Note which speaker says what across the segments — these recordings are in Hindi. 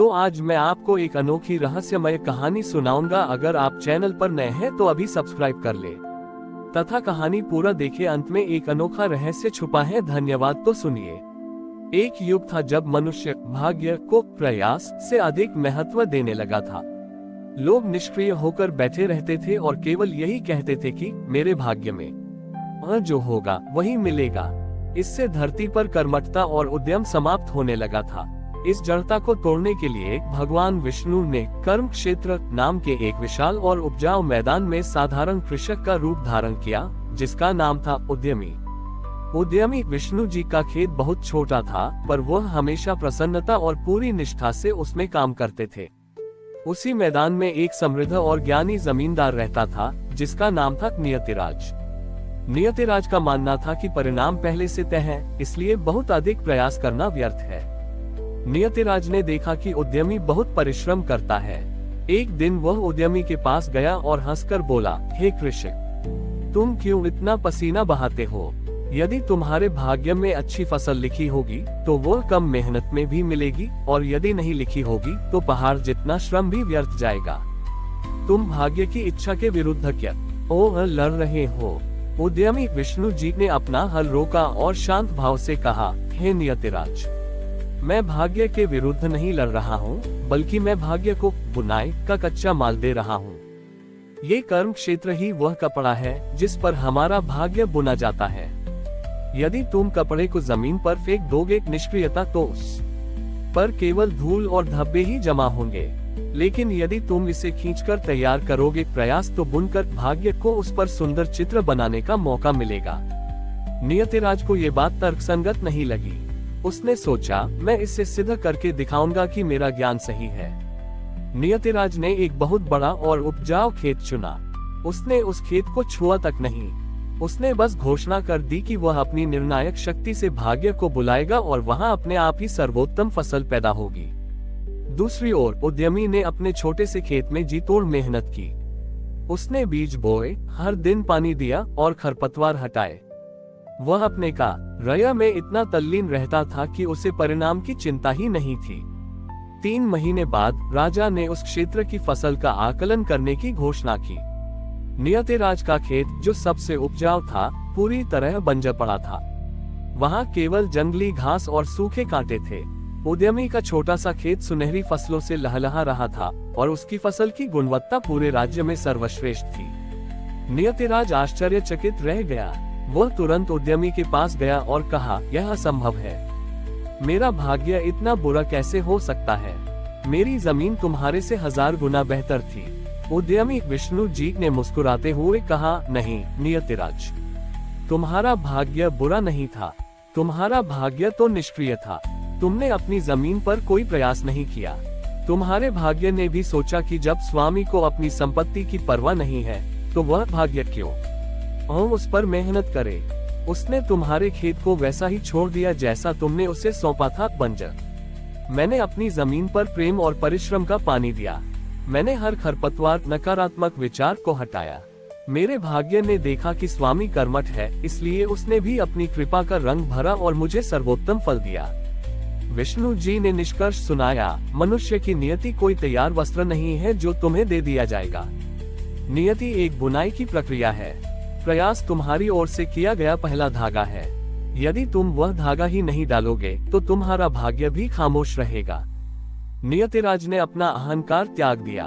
Speaker 1: तो आज मैं आपको एक अनोखी रहस्यमय कहानी सुनाऊंगा। अगर आप चैनल पर नए हैं तो अभी सब्सक्राइब कर ले तथा कहानी पूरा देखे। अंत में एक अनोखा रहस्य छुपा है। धन्यवाद। तो सुनिए। एक युग था जब मनुष्य भाग्य को प्रयास से अधिक महत्व देने लगा था। लोग निष्क्रिय होकर बैठे रहते थे और केवल यही कहते थे कि मेरे भाग्य में जो होगा वही मिलेगा। इससे धरती पर कर्मठता और उद्यम समाप्त होने लगा था। इस जड़ता को तोड़ने के लिए भगवान विष्णु ने कर्म क्षेत्र नाम के एक विशाल और उपजाऊ मैदान में साधारण कृषक का रूप धारण किया, जिसका नाम था उद्यमी विष्णु जी का खेत बहुत छोटा था, पर वह हमेशा प्रसन्नता और पूरी निष्ठा से उसमें काम करते थे। उसी मैदान में एक समृद्ध और ज्ञानी जमींदार रहता था, जिसका नाम था नियतिराज। नियतिराज का मानना था कि परिणाम पहले से तय है, इसलिए बहुत अधिक प्रयास करना व्यर्थ है। नियतिराज ने देखा कि उद्यमी बहुत परिश्रम करता है। एक दिन वह उद्यमी के पास गया और हंसकर बोला, हे कृषक, तुम क्यों इतना पसीना बहाते हो? यदि तुम्हारे भाग्य में अच्छी फसल लिखी होगी तो वह कम मेहनत में भी मिलेगी, और यदि नहीं लिखी होगी तो पहाड़ जितना श्रम भी व्यर्थ जाएगा। तुम भाग्य की इच्छा के विरुद्ध क्या लड़ रहे हो? उद्यमी विष्णु जी ने अपना हल रोका और शांत भाव से कहा, हे नियतिराज, मैं भाग्य के विरुद्ध नहीं लड़ रहा हूँ, बल्कि मैं भाग्य को बुनाई का कच्चा माल दे रहा हूँ। ये कर्म क्षेत्र ही वह कपड़ा है जिस पर हमारा भाग्य बुना जाता है। यदि तुम कपड़े को जमीन पर फेंक दोगे निष्क्रियता, तो उस पर केवल धूल और धब्बे ही जमा होंगे। लेकिन यदि तुम इसे खींचकर तैयार करोगे प्रयास, तो बुनकर भाग्य को उस पर सुंदर चित्र बनाने का मौका मिलेगा। नियतिराज को ये बात तर्कसंगत नहीं लगी। उसने सोचा, मैं इसे सिद्ध करके दिखाऊंगा कि मेरा ज्ञान सही है। नियतिराज ने एक बहुत बड़ा और उपजाऊ खेत चुना। उसने उस खेत को छुआ तक नहीं। उसने बस घोषणा कर दी कि वह अपनी निर्णायक शक्ति से भाग्य को बुलाएगा और वहां अपने आप ही सर्वोत्तम फसल पैदा होगी। दूसरी ओर उद्यमी ने अपने छोटे से खेत में जी तोड़ मेहनत की। उसने बीज बोए, हर दिन पानी दिया और खरपतवार हटाए। वह अपने कार्य में इतना तल्लीन रहता था कि उसे परिणाम की चिंता ही नहीं थी। 3 महीने बाद राजा ने उस क्षेत्र की फसल का आकलन करने की घोषणा की। नियतिराज का खेत, जो सबसे उपजाऊ था, पूरी तरह बंजर पड़ा था। वहां केवल जंगली घास और सूखे कांटे थे। उद्यमी का छोटा सा खेत सुनहरी फसलों से लहलहा रहा था और उसकी फसल की गुणवत्ता पूरे राज्य में सर्वश्रेष्ठ थी। नियतिराज आश्चर्यचकित रह गया। वह तुरंत उद्यमी के पास गया और कहा, यह असंभव है। मेरा भाग्य इतना बुरा कैसे हो सकता है? मेरी जमीन तुम्हारे से 1000 गुना बेहतर थी। उद्यमी विष्णु जी ने मुस्कुराते हुए कहा, नहीं नियतिराज, तुम्हारा भाग्य बुरा नहीं था। तुम्हारा भाग्य तो निष्क्रिय था। तुमने अपनी जमीन पर कोई प्रयास नहीं किया। तुम्हारे भाग्य ने भी सोचा कि जब स्वामी को अपनी संपत्ति की परवाह नहीं है, तो वह भाग्य क्यों उस पर मेहनत करे। उसने तुम्हारे खेत को वैसा ही छोड़ दिया जैसा तुमने उसे सौंपा था, बंजर। मैंने अपनी जमीन पर प्रेम और परिश्रम का पानी दिया। मैंने हर खरपतवार, नकारात्मक विचार को हटाया। मेरे भाग्य ने देखा कि स्वामी कर्मठ है, इसलिए उसने भी अपनी कृपा का रंग भरा और मुझे सर्वोत्तम फल दिया। विष्णु जी ने निष्कर्ष सुनाया, मनुष्य की नियति कोई तैयार वस्त्र नहीं है जो तुम्हें दे दिया जाएगा। नियति एक बुनाई की प्रक्रिया है। प्रयास तुम्हारी ओर से किया गया पहला धागा है। यदि तुम वह धागा ही नहीं डालोगे तो तुम्हारा भाग्य भी खामोश रहेगा। नियतिराज ने अपना अहंकार त्याग दिया।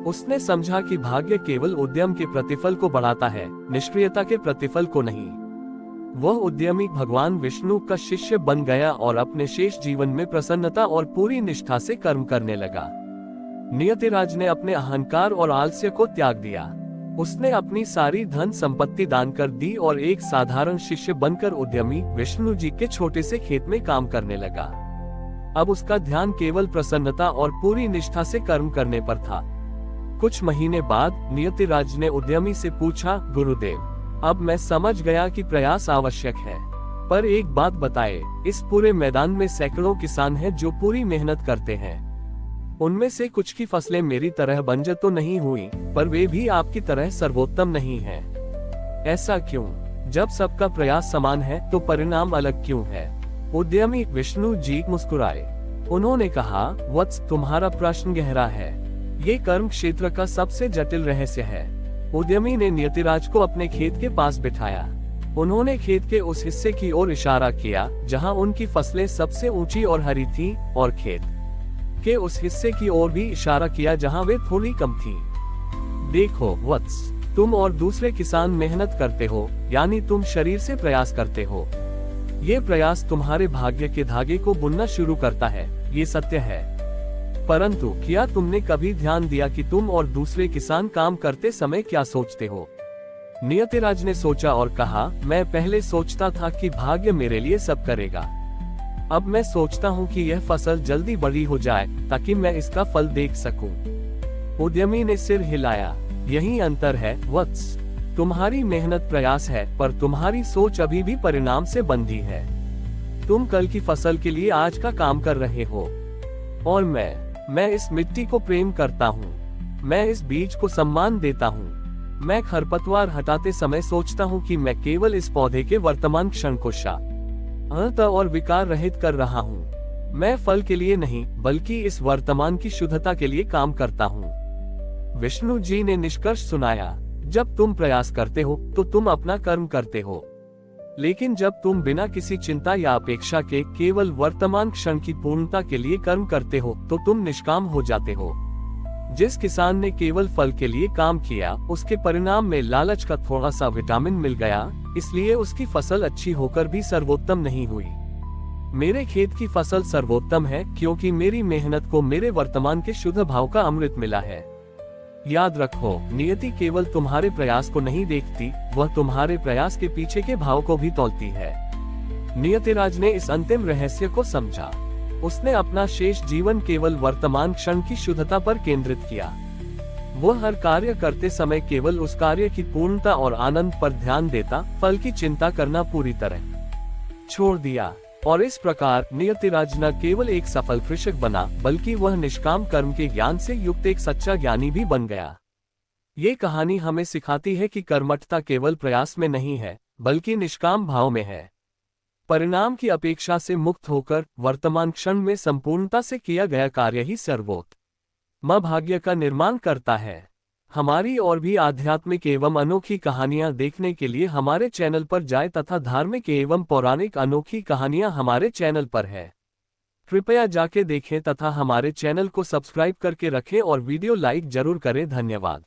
Speaker 1: उसने समझा कि भाग्य केवल उद्यम के प्रतिफल को बढ़ाता है, निष्क्रियता के प्रतिफल को नहीं। वह उद्यमी भगवान विष्णु का शिष्य बन गया और अपने शेष जीवन में प्रसन्नता और पूरी निष्ठा से कर्म करने लगा। नियतिराज ने अपने अहंकार और आलस्य को त्याग दिया। उसने अपनी सारी धन संपत्ति दान कर दी और एक साधारण शिष्य बनकर उद्यमी विष्णु जी के छोटे से खेत में काम करने लगा। अब उसका ध्यान केवल प्रसन्नता और पूरी निष्ठा से कर्म करने पर था। कुछ महीने बाद नियतिराज ने उद्यमी से पूछा, गुरुदेव, अब मैं समझ गया कि प्रयास आवश्यक है, पर एक बात बताए, इस पूरे मैदान में सैकड़ों किसान हैं जो पूरी मेहनत करते हैं। उनमें से कुछ की फसलें मेरी तरह बंजर तो नहीं हुई, पर वे भी आपकी तरह सर्वोत्तम नहीं हैं। ऐसा क्यों? जब सबका प्रयास समान है तो परिणाम अलग क्यों है? उद्यमी विष्णु जी मुस्कुराए। उन्होंने कहा, वत्स, तुम्हारा प्रश्न गहरा है। ये कर्म क्षेत्र का सबसे जटिल रहस्य है। उद्यमी ने नियतिराज को अपने खेत के पास बिठाया। उन्होंने खेत के उस हिस्से की ओर इशारा किया जहां उनकी फसलें सबसे ऊंची और हरी थीं, और खेत के उस हिस्से की ओर भी इशारा किया जहां वे थोड़ी कम थीं। देखो वत्स, तुम और दूसरे किसान मेहनत करते हो, यानी तुम शरीर से प्रयास करते हो। ये प्रयास तुम्हारे भाग्य के धागे को बुनना शुरू करता है, ये सत्य है। परंतु क्या तुमने कभी ध्यान दिया कि तुम और दूसरे किसान काम करते समय क्या सोचते हो? नियतिराज ने सोचा और कहा, मैं पहले सोचता था कि भाग्य मेरे लिए सब करेगा। अब मैं सोचता हूँ कि यह फसल जल्दी बड़ी हो जाए ताकि मैं इसका फल देख सकूं। उद्यमी ने सिर हिलाया। यही अंतर है वत्स। तुम्हारी मेहनत प्रयास है, पर तुम्हारी सोच अभी भी परिणाम से बंधी है। तुम कल की फसल के लिए आज का काम कर रहे हो। और मैं इस मिट्टी को प्रेम करता हूँ। मैं इस बीज को सम्मान देता हूँ। मैं खरपतवार हटाते समय सोचता हूँ कि मैं केवल इस पौधे के वर्तमान क्षण को शांत और विकार रहित कर रहा हूँ। मैं फल के लिए नहीं, बल्कि इस वर्तमान की शुद्धता के लिए काम करता हूँ। विष्णु जी ने निष्कर्ष सुनाया, जब तुम प्रयास करते हो तो तुम अपना कर्म करते हो, लेकिन जब तुम बिना किसी चिंता या अपेक्षा के केवल वर्तमान क्षण की पूर्णता के लिए कर्म करते हो तो तुम निष्काम हो जाते हो। जिस किसान ने केवल फल के लिए काम किया, उसके परिणाम में लालच का थोड़ा सा विटामिन मिल गया, इसलिए उसकी फसल अच्छी होकर भी सर्वोत्तम नहीं हुई। मेरे खेत की फसल सर्वोत्तम है क्योंकि मेरी मेहनत को मेरे वर्तमान के शुद्ध भाव का अमृत मिला है। याद रखो, नियति केवल तुम्हारे प्रयास को नहीं देखती, वह तुम्हारे प्रयास के पीछे के भाव को भी तौलती है। नियतिराज ने इस अंतिम रहस्य को समझा। उसने अपना शेष जीवन केवल वर्तमान क्षण की शुद्धता पर केंद्रित किया। वो हर कार्य करते समय केवल उस कार्य की पूर्णता और आनंद पर ध्यान देता, फल की चिंता करना पूरी तरह छोड़ दिया। और इस प्रकार नियतिराज न केवल एक सफल कृषक बना, बल्कि वह निष्काम कर्म के ज्ञान से युक्त एक सच्चा ज्ञानी भी बन गया। ये कहानी हमें सिखाती है कि कर्मठता केवल प्रयास में नहीं है, बल्कि निष्काम भाव में है। परिणाम की अपेक्षा से मुक्त होकर वर्तमान क्षण में संपूर्णता से किया गया कार्य ही सर्वोत्तम भाग्य का निर्माण करता है। हमारी और भी आध्यात्मिक एवं अनोखी कहानियां देखने के लिए हमारे चैनल पर जाएं तथा धार्मिक एवं पौराणिक अनोखी कहानियां हमारे चैनल पर है। कृपया जाके देखें तथा हमारे चैनल को सब्सक्राइब करके रखें और वीडियो लाइक जरूर करें। धन्यवाद।